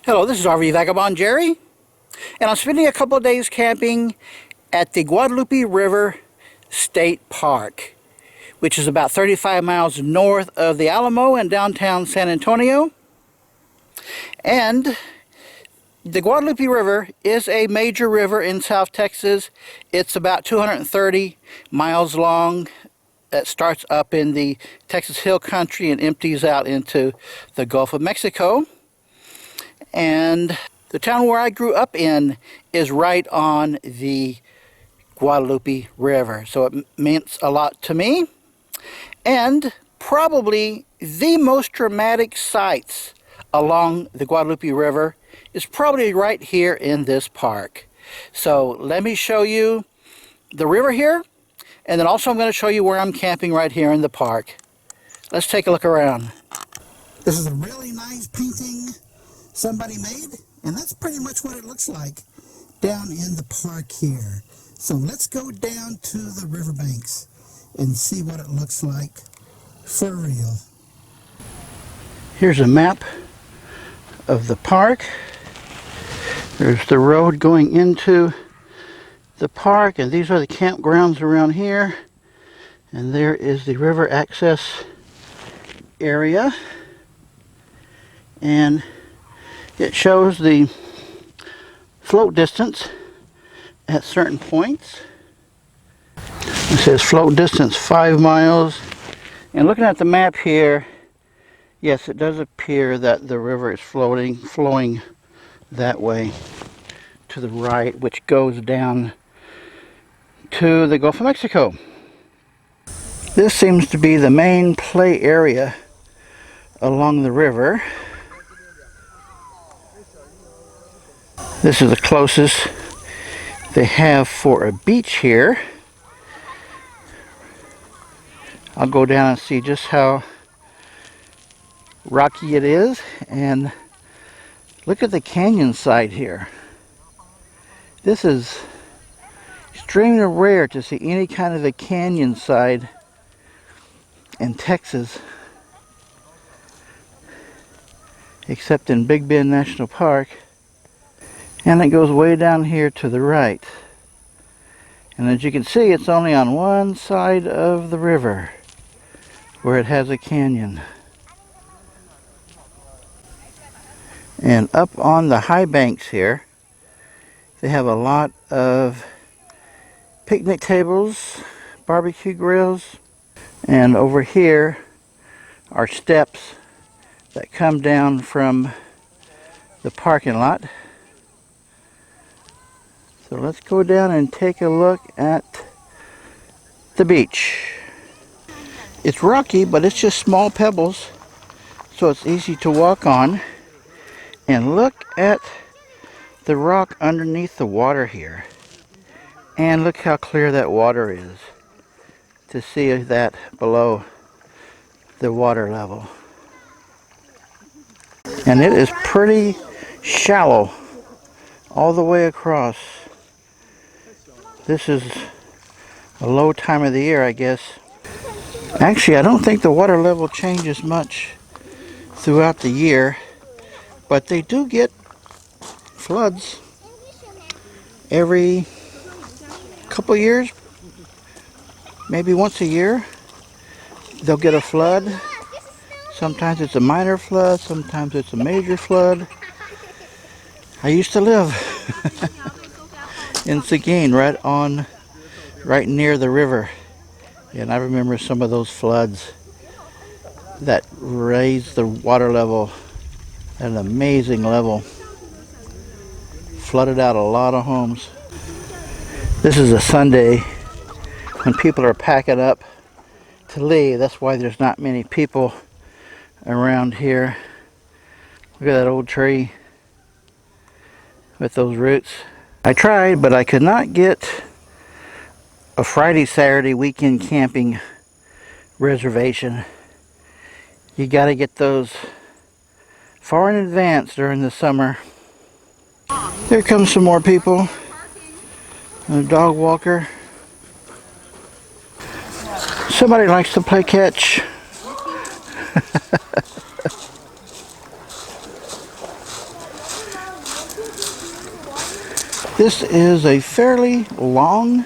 Hello, this is RV Vagabond Jerry, and I'm spending a couple of days camping at the Guadalupe River State Park, which is about 35 miles north of the Alamo in downtown San Antonio. And the Guadalupe River is a major river in South Texas. It's about 230 miles long. It starts up in the Texas Hill Country and empties out into the Gulf of Mexico. And the town where I grew up in is right on the Guadalupe River, so it means a lot to me. And probably the most dramatic sights along the Guadalupe River is probably right here in this park. So let me show you the river here, and then also I'm going to show you where I'm camping right here in the park. Let's take a look around. This is a really nice painting somebody made, and that's pretty much what it looks like down in the park here. So let's go down to the riverbanks and see what it looks like for real. Here's a map of the park. There's the road going into the park, and these are the campgrounds around here. And there is the river access area. And it shows the float distance at certain points. It says float distance 5 miles. And looking at the map here, yes, it does appear that the river is flowing that way to the right, which goes down to the Gulf of Mexico. This seems to be the main play area along the river. This is the closest they have for a beach here. I'll go down and see just how rocky it is, and look at the canyon side here. This is extremely rare to see any kind of a canyon side in Texas, except in Big Bend National Park. And it goes way down here to the right. And as you can see, it's only on one side of the river where it has a canyon. And up on the high banks here, they have a lot of picnic tables, barbecue grills, and over here are steps that come down from the parking lot. So let's go down and take a look at the beach. It's rocky, but it's just small pebbles, so it's easy to walk on. And look at the rock underneath the water here. And look how clear that water is to see that below the water level. And it is pretty shallow all the way across. This is a low time of the year, I guess. Actually, I don't think the water level changes much throughout the year, but they do get floods every couple years, maybe once a year. They'll get a flood. Sometimes it's a minor flood, sometimes it's a major flood. I used to live in Seguin, right near the river, and I remember some of those floods that raised the water level at an amazing level. Flooded out a lot of homes. This is a Sunday when people are packing up to leave. That's why there's not many people around here. Look at that old tree with those roots. I tried, but I could not get a Friday, Saturday weekend camping reservation. You got to get those far in advance during the summer. Here comes some more people. A dog walker. Somebody likes to play catch. This is a fairly long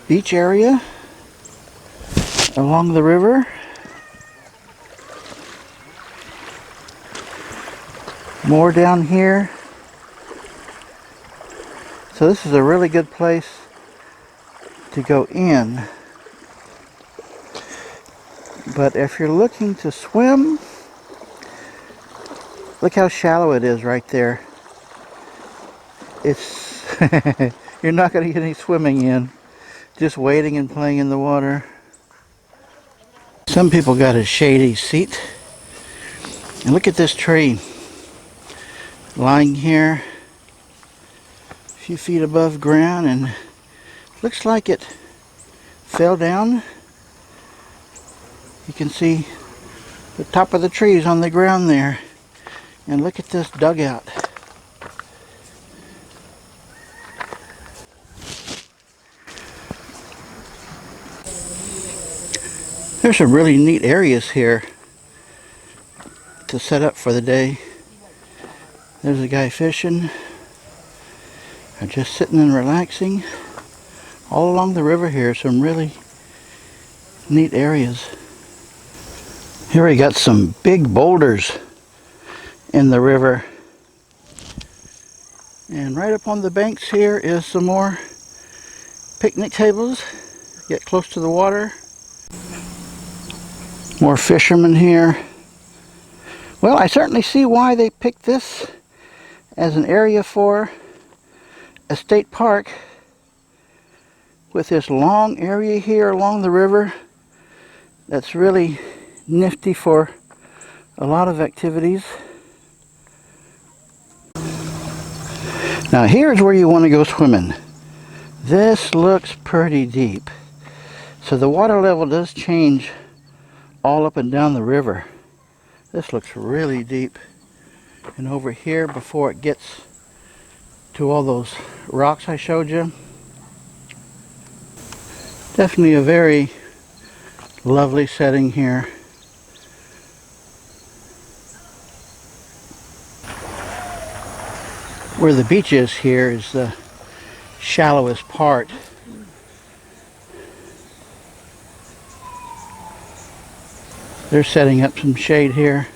beach area along the river. More down here. So this is a really good place to go in. But if you're looking to swim, look how shallow it is right there. It's you're not going to get any swimming in, just wading and playing in the water. Some people got a shady seat. And look at this tree lying here a few feet above ground, and looks like it fell down. You can see the top of the trees on the ground there. And look at this dugout. There's some really neat areas here to set up for the day. There's a guy fishing, or just sitting and relaxing. All along the river here, some really neat areas. Here we got some big boulders in the river. And right up on the banks here is some more picnic tables. Get close to the water. More fishermen here. Well, I certainly see why they picked this as an area for a state park, with this long area here along the river that's really nifty for a lot of activities. Now here's where you want to go swimming. This looks pretty deep. So the water level does change all up and down the river. This looks really deep. And over here, before it gets to all those rocks I showed you, definitely a very lovely setting here. Where the beach is here is the shallowest part. They're setting up some shade here.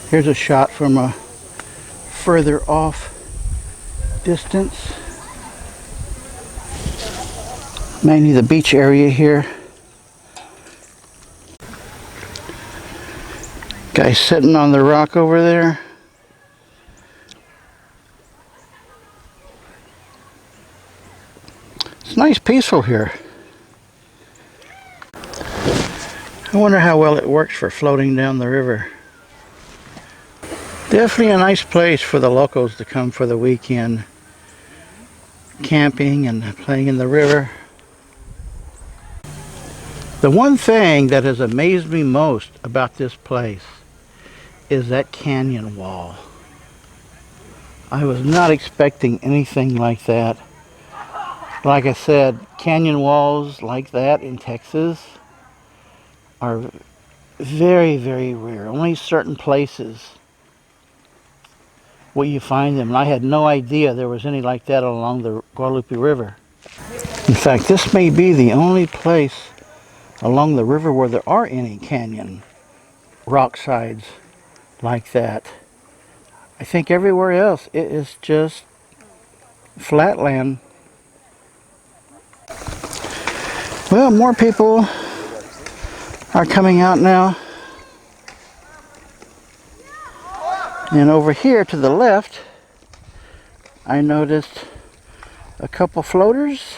Here's a shot from a further off distance. Mainly the beach area here. Guy sitting on the rock over there. It's nice, peaceful here. I wonder how well it works for floating down the river. Definitely a nice place for the locals to come for the weekend. Camping and playing in the river. The one thing that has amazed me most about this place is that canyon wall. I was not expecting anything like that. Like I said, canyon walls like that in Texas are very, very rare. Only certain places will you find them. And I had no idea there was any like that along the Guadalupe River. In fact, this may be the only place along the river where there are any canyon rock sides like that. I think everywhere else it is just flatland. Well, more people are coming out now. And over here to the left, I noticed a couple floaters.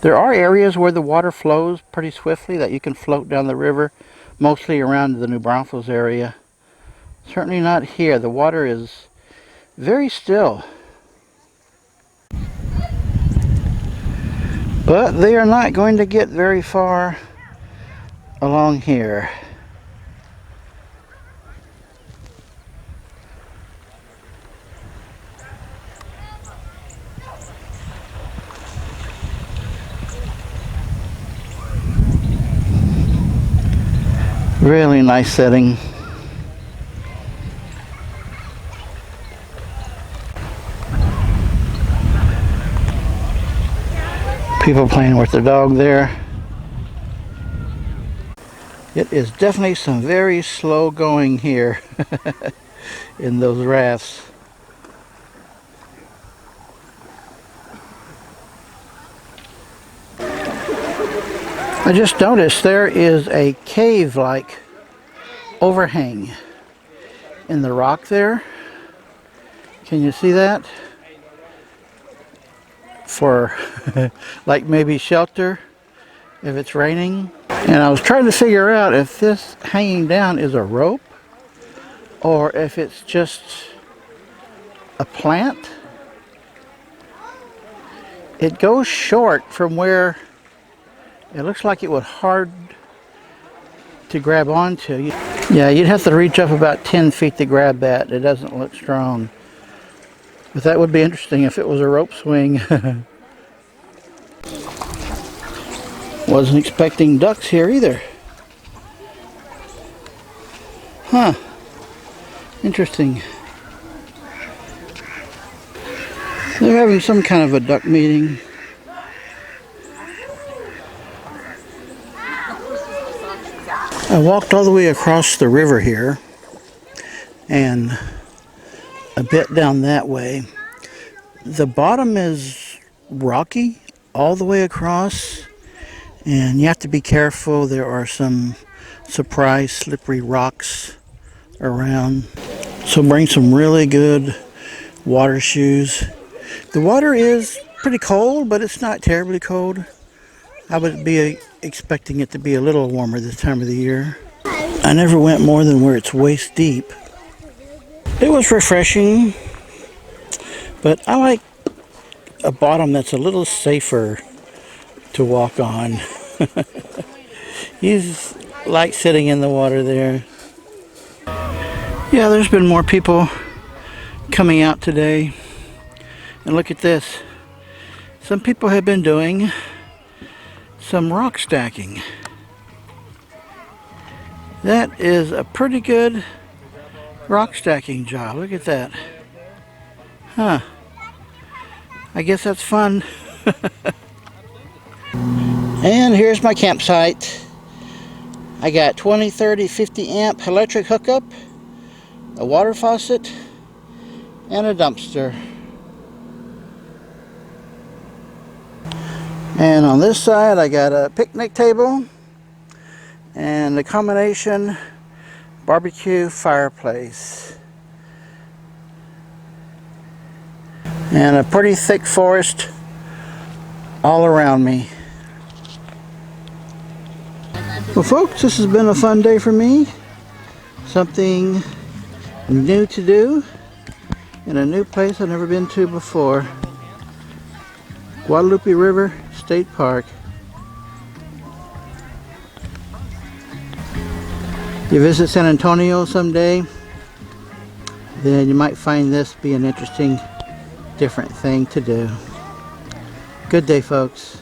There are areas where the water flows pretty swiftly that you can float down the river, mostly around the New Braunfels area. Certainly not here. The water is very still. But they are not going to get very far along here. Really nice setting. people playing with their dog there. It is definitely some very slow going here in those rafts. I just noticed there is a cave-like overhang in the rock there. Can you see that? For like maybe shelter if it's raining. And I was trying to figure out if this hanging down is a rope or if it's just a plant. It goes short from where it looks like it would hard to grab onto. Yeah, you'd have to reach up about 10 feet to grab that. It doesn't look strong. But that would be interesting if it was a rope swing. Wasn't expecting ducks here either. Huh. Interesting. They're having some kind of a duck meeting. I walked all the way across the river here and a bit down that way. The bottom is rocky all the way across, and you have to be careful. There are some surprise slippery rocks around, so bring some really good water shoes. The water is pretty cold, but it's not terribly cold. I would be expecting it to be a little warmer this time of the year. I never went more than where it's waist deep. It was refreshing, but I like a bottom that's a little safer to walk on. You like sitting in the water there. Yeah, there's been more people coming out today. And look at this. Some people have been doing some rock stacking. That is a pretty good rock stacking job. Look at that. Huh. I guess that's fun. And here's my campsite. I got 20, 30, 50 amp electric hookup, a water faucet, and a dumpster. And on this side I got a picnic table and a combination barbecue fireplace. And a pretty thick forest all around me. Well folks, this has been a fun day for me. Something new to do in a new place I've never been to before. Guadalupe River State Park. You visit San Antonio someday, then you might find this be an interesting, different thing to do. Good day, folks.